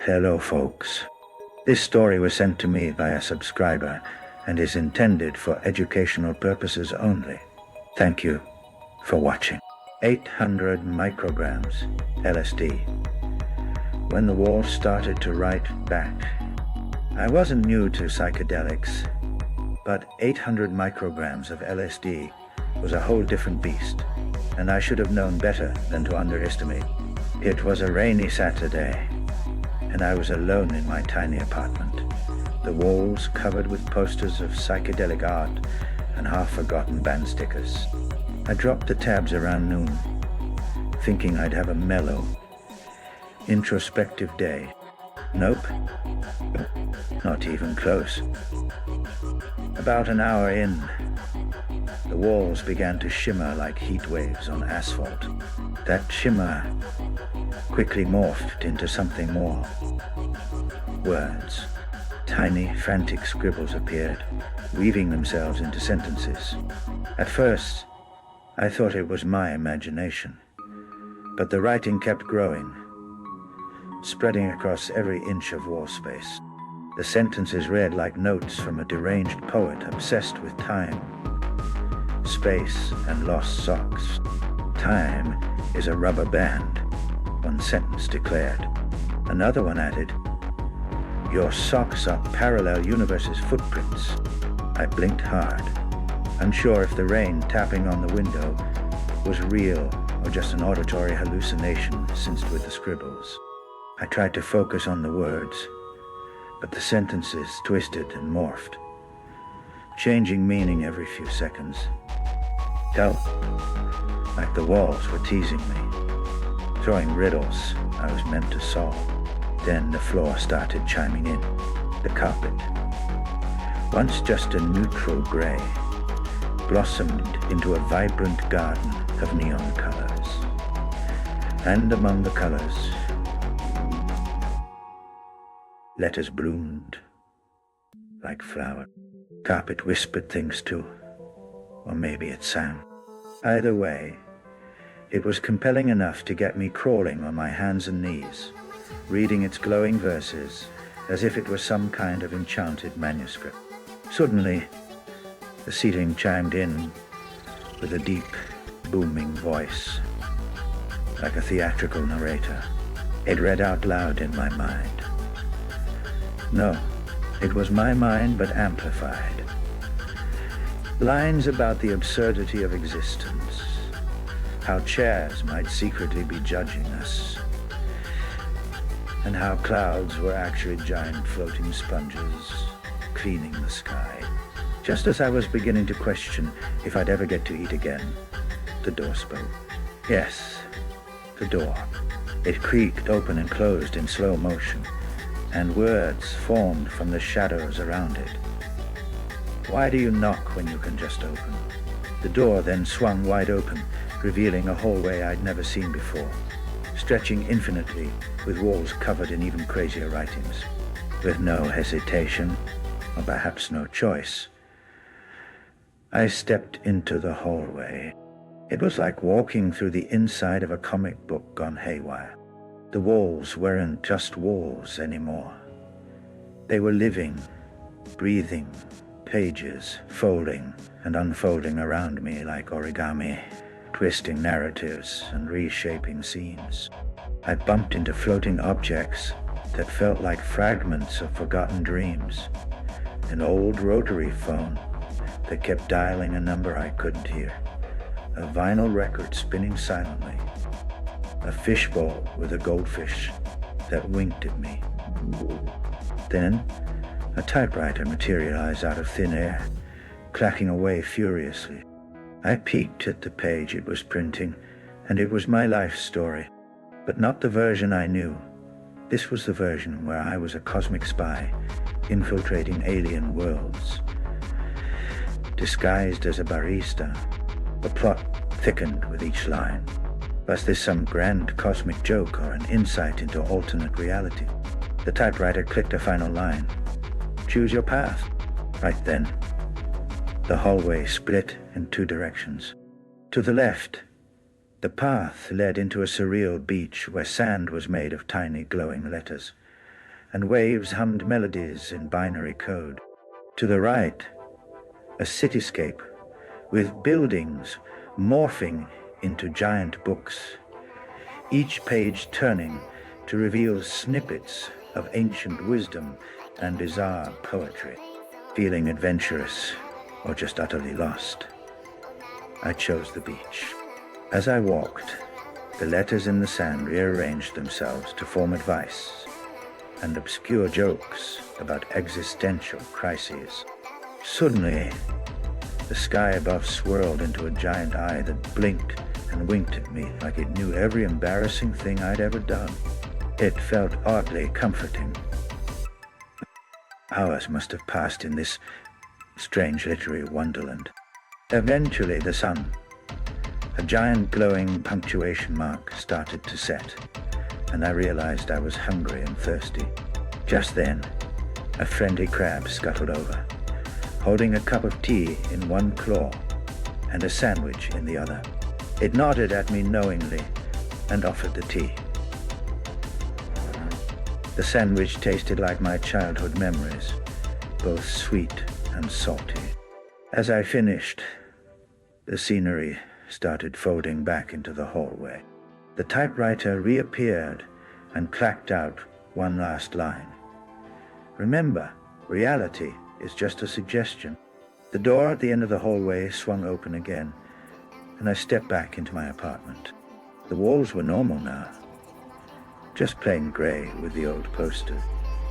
Hello, folks. This story was sent to me by a subscriber and is intended for educational purposes only. Thank you for watching. 800 micrograms LSD. When the walls started to write back. I wasn't new to psychedelics, but 800 micrograms of LSD was a whole different beast, and I should have known better than to underestimate. It was a rainy Saturday, and I was alone in my tiny apartment, the walls covered with posters of psychedelic art and half-forgotten band stickers. I dropped the tabs around noon, thinking I'd have a mellow, introspective day. Nope, not even close. About an hour in, the walls began to shimmer like heat waves on asphalt. That shimmer quickly morphed into something more. Words. Tiny, frantic scribbles appeared, weaving themselves into sentences. At first, I thought it was my imagination, but the writing kept growing, spreading across every inch of wall space. The sentences read like notes from a deranged poet obsessed with time, space, and lost socks. Time is a rubber band, one sentence declared. Another one added, "Your socks are parallel universes' footprints." I blinked hard, unsure if the rain tapping on the window was real or just an auditory hallucination sensed with the scribbles. I tried to focus on the words, but the sentences twisted and morphed, changing meaning every few seconds. Felt like the walls were teasing me, throwing riddles I was meant to solve. Then the floor started chiming in. The carpet, once just a neutral gray, blossomed into a vibrant garden of neon colors. And among the colors, letters bloomed like flowers. Carpet whispered things too, or maybe it sang. Either way, it was compelling enough to get me crawling on my hands and knees, reading its glowing verses as if it were some kind of enchanted manuscript. Suddenly, the ceiling chimed in with a deep, booming voice, like a theatrical narrator. It read out loud in my mind. No, it was my mind, but amplified. Lines about the absurdity of existence, how chairs might secretly be judging us, and how clouds were actually giant floating sponges cleaning the sky. Just as I was beginning to question if I'd ever get to eat again, the door spoke. Yes, the door. It creaked open and closed in slow motion, and words formed from the shadows around it. Why do you knock when you can just open? The door then swung wide open, revealing a hallway I'd never seen before, stretching infinitely with walls covered in even crazier writings. With no hesitation, or perhaps no choice, I stepped into the hallway. It was like walking through the inside of a comic book gone haywire. The walls weren't just walls anymore. They were living, breathing pages, folding and unfolding around me like origami, twisting narratives and reshaping scenes. I bumped into floating objects that felt like fragments of forgotten dreams. An old rotary phone that kept dialing a number I couldn't hear. A vinyl record spinning silently. A fishbowl with a goldfish that winked at me. Then, a typewriter materialized out of thin air, clacking away furiously. I peeked at the page it was printing, and it was my life story, but not the version I knew. This was the version where I was a cosmic spy, infiltrating alien worlds. Disguised as a barista, the plot thickened with each line. Was this some grand cosmic joke or an insight into alternate reality? The typewriter clicked a final line. Choose your path. Right then, the hallway split in two directions. To the left, the path led into a surreal beach where sand was made of tiny glowing letters. and waves hummed melodies in binary code. To the right, a cityscape with buildings morphing into giant books, each page turning to reveal snippets of ancient wisdom and bizarre poetry. Feeling adventurous or just utterly lost, I chose the beach. As I walked, the letters in the sand rearranged themselves to form advice and obscure jokes about existential crises. Suddenly, the sky above swirled into a giant eye that blinked and winked at me like it knew every embarrassing thing I'd ever done. It felt oddly comforting. Hours must have passed in this strange literary wonderland. Eventually, the sun, a giant glowing punctuation mark, started to set, and I realized I was hungry and thirsty. Just then, a friendly crab scuttled over, holding a cup of tea in one claw and a sandwich in the other. It nodded at me knowingly and offered the tea. The sandwich tasted like my childhood memories, both sweet and salty. As I finished, the scenery started folding back into the hallway. The typewriter reappeared and clacked out one last line. Remember, reality is just a suggestion. The door at the end of the hallway swung open again, and I stepped back into my apartment. The walls were normal now, just plain gray with the old poster,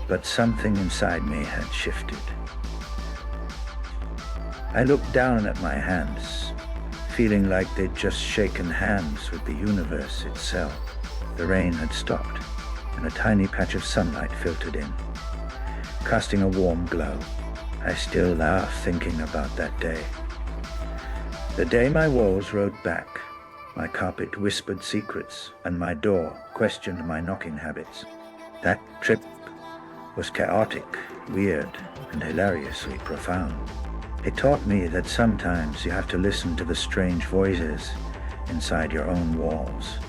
but something inside me had shifted. I looked down at my hands, feeling like they'd just shaken hands with the universe itself. The rain had stopped, and a tiny patch of sunlight filtered in, casting a warm glow. I still laugh thinking about that day. The day my walls wrote back, my carpet whispered secrets, and my door questioned my knocking habits. That trip was chaotic, weird, and hilariously profound. It taught me that sometimes you have to listen to the strange voices inside your own walls,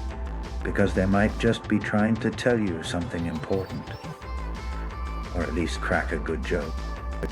because they might just be trying to tell you something important, or at least crack a good joke.